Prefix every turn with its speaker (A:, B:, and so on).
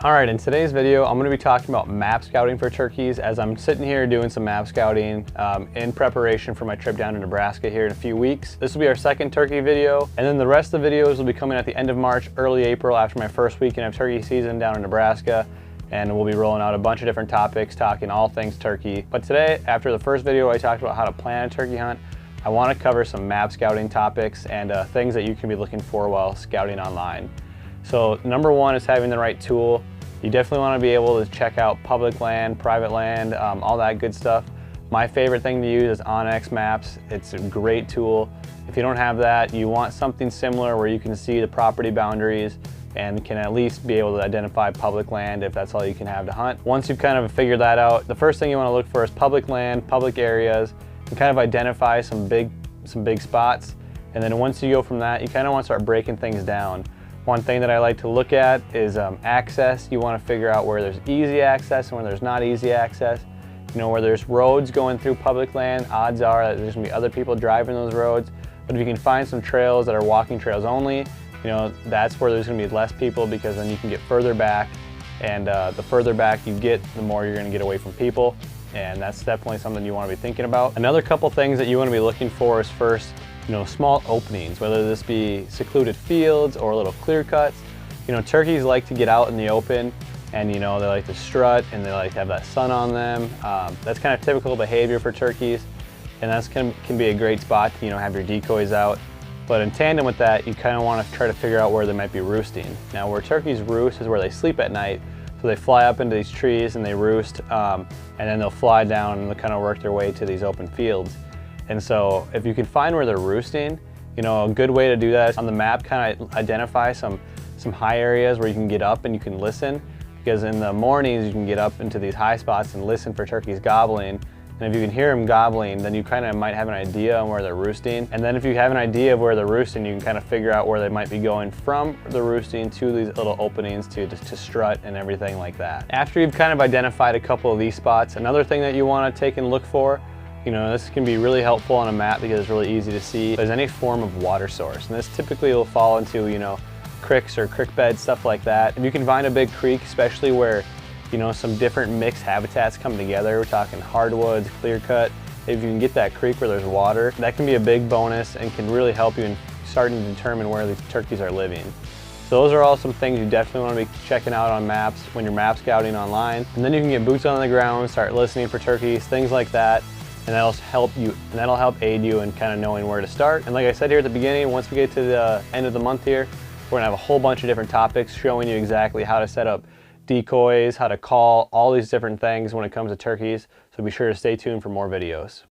A: Alright, in today's video, I'm going to be talking about map scouting for turkeys as I'm sitting here doing some map scouting in preparation for my trip down to Nebraska here in a few weeks. This will be our second turkey video, and then the rest of the videos will be coming at the end of March, early April after my first weekend of turkey season down in Nebraska. And we'll be rolling out a bunch of different topics, talking all things turkey. But today, after the first video I talked about how to plan a turkey hunt, I want to cover some map scouting topics and things that you can be looking for while scouting online. So number one is having the right tool. You definitely want to be able to check out public land, private land, all that good stuff. My favorite thing to use is onX Maps. It's a great tool. If you don't have that, you want something similar where you can see the property boundaries and can at least be able to identify public land if that's all you can have to hunt. Once you've kind of figured that out, the first thing you want to look for is public land, public areas, and kind of identify some big spots. And then once you go from that, you kind of want to start breaking things down. One thing that I like to look at is access. You want to figure out where there's easy access and where there's not easy access. You know, where there's roads going through public land, odds are that there's going to be other people driving those roads. But if you can find some trails that are walking trails only, you know, that's where there's going to be less people, because then you can get further back, and the further back you get, the more you're going to get away from people, and that's definitely something you want to be thinking about. Another couple things that you want to be looking for is first, you know, small openings, whether this be secluded fields or little clear cuts. You know, turkeys like to get out in the open, and you know, they like to strut and they like to have that sun on them. That's kind of typical behavior for turkeys, and that's can be a great spot to, you know, have your decoys out. But in tandem with that, you kind of want to try to figure out where they might be roosting. Now, where turkeys roost is where they sleep at night. So they fly up into these trees and they roost, and then they'll fly down and they'll kind of work their way to these open fields. And so if you can find where they're roosting, you know, a good way to do that is on the map, kind of identify some high areas where you can get up and you can listen. Because in the mornings, you can get up into these high spots and listen for turkeys gobbling. And if you can hear them gobbling, then you kind of might have an idea on where they're roosting. And then if you have an idea of where they're roosting, you can kind of figure out where they might be going from the roosting to these little openings to strut and everything like that. After you've kind of identified a couple of these spots, another thing that you want to take and look for, you know, this can be really helpful on a map because it's really easy to see, is any form of water source. And this typically will fall into, you know, creeks or creek beds, stuff like that. If you can find a big creek, especially where, you know, some different mixed habitats come together, we're talking hardwoods, clear cut. If you can get that creek where there's water, that can be a big bonus and can really help you in starting to determine where these turkeys are living. So those are all some things you definitely want to be checking out on maps when you're map scouting online. And then you can get boots on the ground, start listening for turkeys, things like that. And that'll help aid you in kind of knowing where to start. And like I said here at the beginning, once we get to the end of the month here, we're gonna have a whole bunch of different topics showing you exactly how to set up decoys, how to call, all these different things when it comes to turkeys. So be sure to stay tuned for more videos.